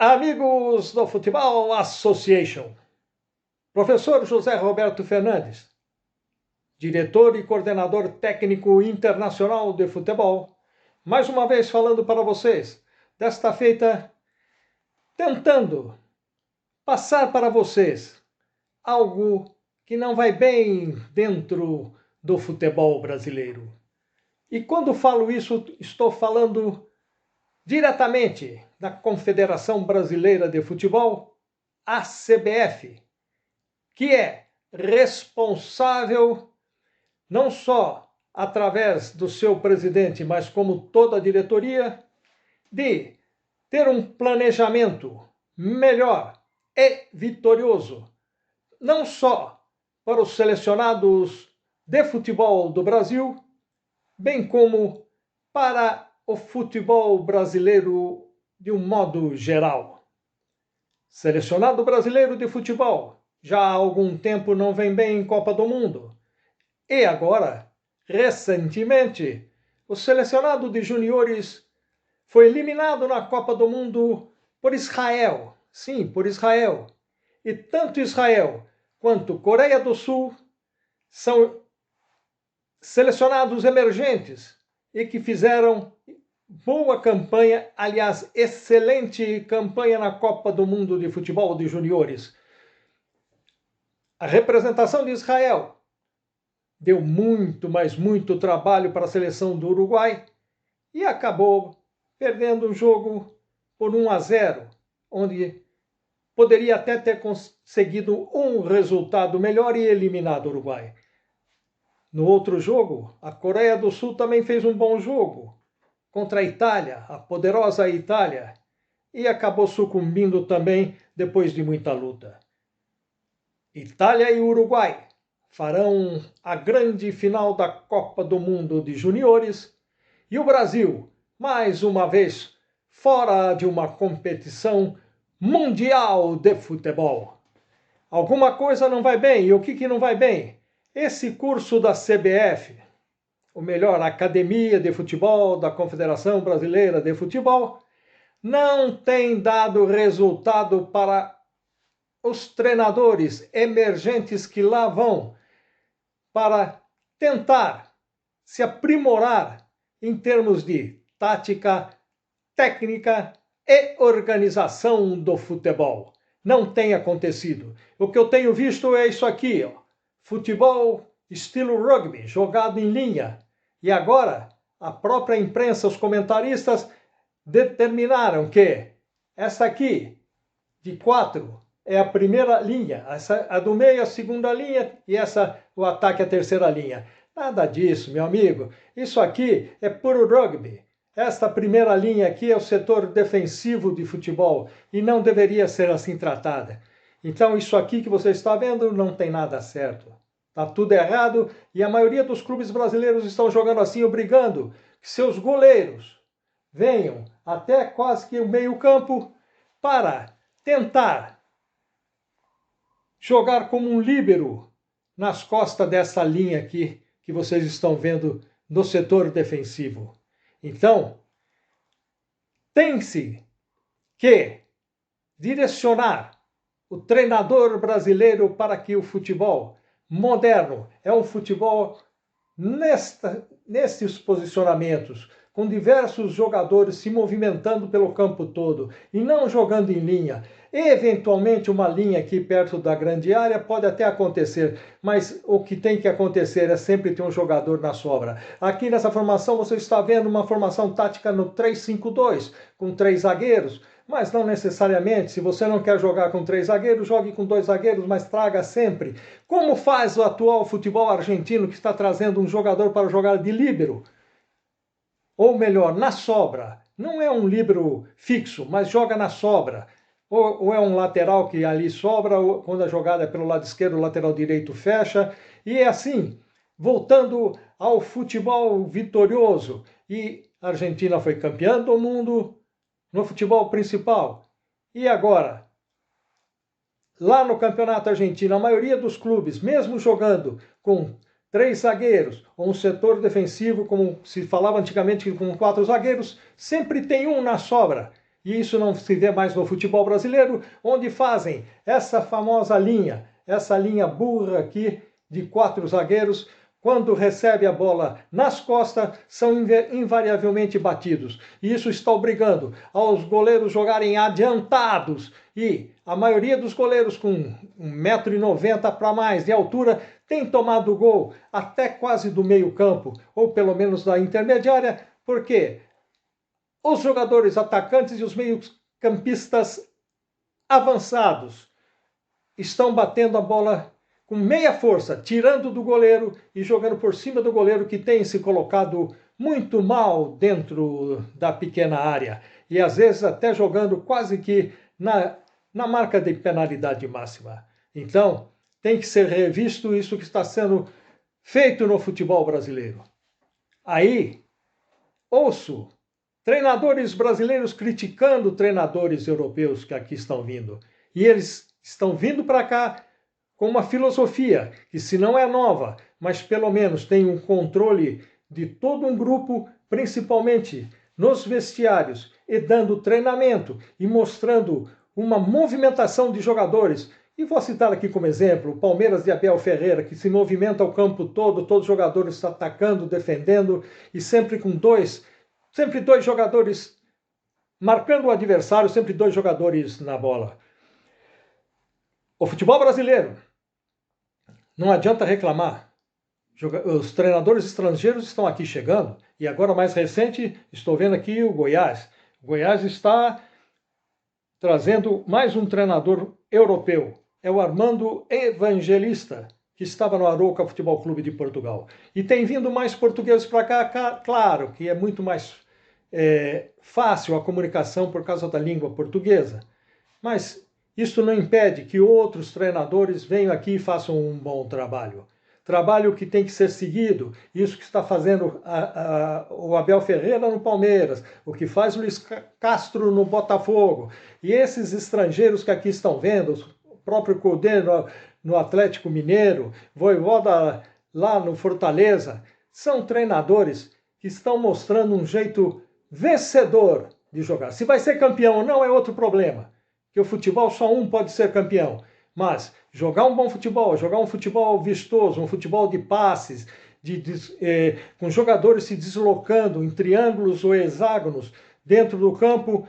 Amigos do Futebol Association, professor José Roberto Fernandes, diretor e coordenador técnico internacional de futebol, mais uma vez falando para vocês, desta feita, tentando passar para vocês algo que não vai bem dentro do futebol brasileiro. E quando falo isso, estou falando diretamente da Confederação Brasileira de Futebol, a CBF, que é responsável não só através do seu presidente, mas como toda a diretoria, de ter um planejamento melhor e vitorioso, não só para os selecionados de futebol do Brasil, bem como para o futebol brasileiro de um modo geral. Selecionado brasileiro de futebol já há algum tempo não vem bem em Copa do Mundo. E agora, recentemente, o selecionado de juniores foi eliminado na Copa do Mundo por Israel. Sim, por Israel. E tanto Israel quanto Coreia do Sul são selecionados emergentes e que fizeram boa campanha, aliás, excelente campanha na Copa do Mundo de Futebol de Juniores. A representação de Israel deu muito, mas muito trabalho para a seleção do Uruguai e acabou perdendo o jogo por 1-0, onde poderia até ter conseguido um resultado melhor e eliminado o Uruguai. No outro jogo, a Coreia do Sul também fez um bom jogo contra a Itália, a poderosa Itália, e acabou sucumbindo também depois de muita luta. Itália e Uruguai farão a grande final da Copa do Mundo de Juniores e o Brasil, mais uma vez, fora de uma competição mundial de futebol. Alguma coisa não vai bem, e o que não vai bem? Esse curso da CBF, ou melhor, a Academia de Futebol da Confederação Brasileira de Futebol, não tem dado resultado para os treinadores emergentes que lá vão para tentar se aprimorar em termos de tática, técnica e organização do futebol. Não tem acontecido. O que eu tenho visto é isso aqui, ó. Futebol estilo rugby, jogado em linha. E agora, a própria imprensa, os comentaristas, determinaram que essa aqui, de 4, é a primeira linha, essa, a do meio a segunda linha e essa, o ataque, a terceira linha. Nada disso, meu amigo. Isso aqui é puro rugby. Esta primeira linha aqui é o setor defensivo de futebol e não deveria ser assim tratada. Então isso aqui que você está vendo não tem nada certo. Está tudo errado e a maioria dos clubes brasileiros estão jogando assim, obrigando que seus goleiros venham até quase que o meio-campo para tentar jogar como um líbero nas costas dessa linha aqui que vocês estão vendo no setor defensivo. Então, tem-se que direcionar o treinador brasileiro para que o futebol moderno é um futebol nestes posicionamentos, com diversos jogadores se movimentando pelo campo todo e não jogando em linha. Eventualmente uma linha aqui perto da grande área pode até acontecer, mas o que tem que acontecer é sempre ter um jogador na sobra. Aqui nessa formação você está vendo uma formação tática no 3-5-2, com 3 zagueiros, mas não necessariamente. Se você não quer jogar com 3 zagueiros, jogue com 2 zagueiros, mas traga sempre. Como faz o atual futebol argentino, que está trazendo um jogador para jogar de líbero? Ou melhor, na sobra. Não é um líbero fixo, mas joga na sobra. Ou é um lateral que ali sobra, ou quando a jogada é pelo lado esquerdo, o lateral direito fecha. E é assim, voltando ao futebol vitorioso. E a Argentina foi campeã do mundo no futebol principal. E agora, lá no campeonato argentino, a maioria dos clubes, mesmo jogando com 3 zagueiros, ou um setor defensivo, como se falava antigamente com 4 zagueiros, sempre tem um na sobra. e isso não se vê mais no futebol brasileiro, onde fazem essa famosa linha, essa linha burra aqui de 4 zagueiros, quando recebe a bola nas costas, são invariavelmente batidos. E isso está obrigando aos goleiros jogarem adiantados. E a maioria dos goleiros com 1,90 m para mais de altura tem tomado gol até quase do meio campo, ou pelo menos da intermediária, porque os jogadores atacantes e os meio-campistas avançados estão batendo a bola com meia força, tirando do goleiro e jogando por cima do goleiro, que tem se colocado muito mal dentro da pequena área. E às vezes até jogando quase que na marca de penalidade máxima. Então, tem que ser revisto isso que está sendo feito no futebol brasileiro. Aí, ouço treinadores brasileiros criticando treinadores europeus que aqui estão vindo. E eles estão vindo para cá com uma filosofia que, se não é nova, mas pelo menos tem um controle de todo um grupo, principalmente nos vestiários, e dando treinamento e mostrando uma movimentação de jogadores. E vou citar aqui como exemplo o Palmeiras de Abel Ferreira, que se movimenta o campo todo, todos os jogadores atacando, defendendo, e sempre com dois jogadores marcando o adversário, sempre 2 jogadores na bola. O futebol brasileiro, não adianta reclamar. Os treinadores estrangeiros estão aqui chegando, e agora mais recente, estou vendo aqui o Goiás. O Goiás está trazendo mais um treinador europeu. É o Armando Evangelista, que estava no Arouca Futebol Clube de Portugal. E tem vindo mais portugueses para cá, claro que é muito mais fácil a comunicação por causa da língua portuguesa. Mas isso não impede que outros treinadores venham aqui e façam um bom trabalho. Trabalho que tem que ser seguido. Isso que está fazendo o Abel Ferreira no Palmeiras, o que faz o Luiz Castro no Botafogo. E esses estrangeiros que aqui estão vendo, o próprio Cudê no Atlético Mineiro, Vojvoda lá no Fortaleza, são treinadores que estão mostrando um jeito vencedor de jogar. Se vai ser campeão ou não é outro problema. Que o futebol só um pode ser campeão, mas jogar um bom futebol, jogar um futebol vistoso, um futebol de passes, com jogadores se deslocando em triângulos ou hexágonos dentro do campo,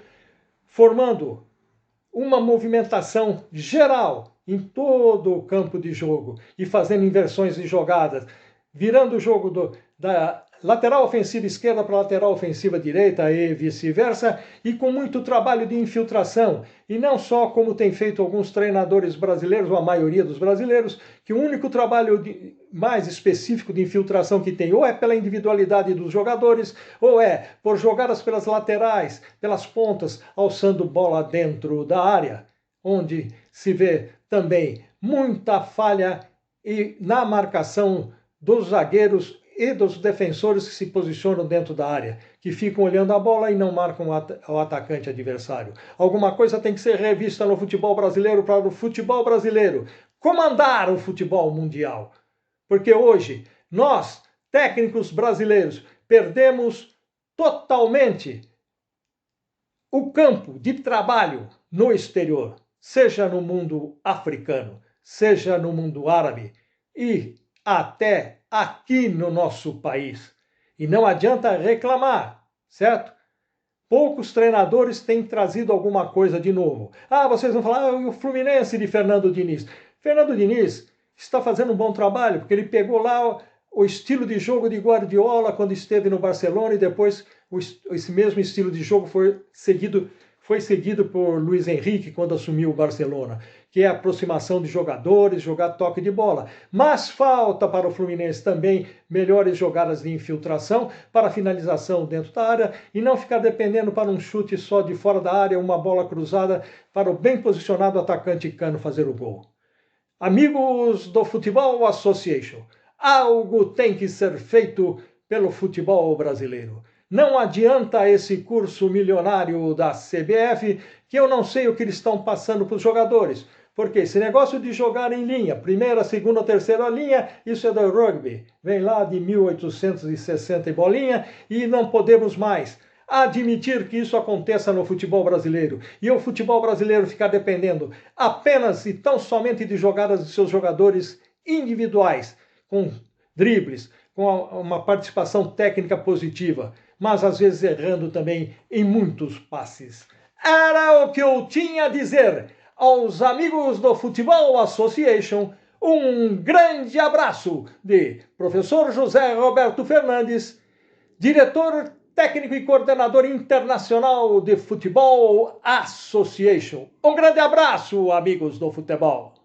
formando uma movimentação geral em todo o campo de jogo e fazendo inversões de jogadas, virando o jogo da lateral ofensiva esquerda para lateral ofensiva direita e vice-versa, e com muito trabalho de infiltração. E não só como tem feito alguns treinadores brasileiros, ou a maioria dos brasileiros, que o único trabalho mais específico de infiltração que tem ou é pela individualidade dos jogadores, ou é por jogadas pelas laterais, pelas pontas, alçando bola dentro da área, onde se vê também muita falha na marcação dos zagueiros e dos defensores que se posicionam dentro da área, que ficam olhando a bola e não marcam o atacante adversário. Alguma coisa tem que ser revista no futebol brasileiro para o futebol brasileiro comandar o futebol mundial. Porque hoje, nós, técnicos brasileiros, perdemos totalmente o campo de trabalho no exterior, seja no mundo africano, seja no mundo árabe e até aqui no nosso país. E não adianta reclamar, certo? Poucos treinadores têm trazido alguma coisa de novo. Vocês vão falar, o Fluminense de Fernando Diniz. Fernando Diniz está fazendo um bom trabalho, porque ele pegou lá o estilo de jogo de Guardiola quando esteve no Barcelona, e depois esse mesmo estilo de jogo foi seguido por Luis Henrique quando assumiu o Barcelona, que é a aproximação de jogadores, jogar toque de bola. Mas falta para o Fluminense também melhores jogadas de infiltração para finalização dentro da área e não ficar dependendo para um chute só de fora da área, uma bola cruzada para o bem posicionado atacante Cano fazer o gol. Amigos do Futebol Association, algo tem que ser feito pelo futebol brasileiro. Não adianta esse curso milionário da CBF, que eu não sei o que eles estão passando para os jogadores. Porque esse negócio de jogar em linha, primeira, segunda, terceira linha, isso é do rugby. Vem lá de 1860 e bolinha e não podemos mais. admitir que isso aconteça no futebol brasileiro e o futebol brasileiro ficar dependendo apenas e tão somente de jogadas de seus jogadores individuais, com dribles, com uma participação técnica positiva, mas às vezes errando também em muitos passes. Era o que eu tinha a dizer aos amigos do Futebol Association. Um grande abraço de professor José Roberto Fernandes, diretor técnico e coordenador internacional de Futebol Association. Um grande abraço, amigos do futebol.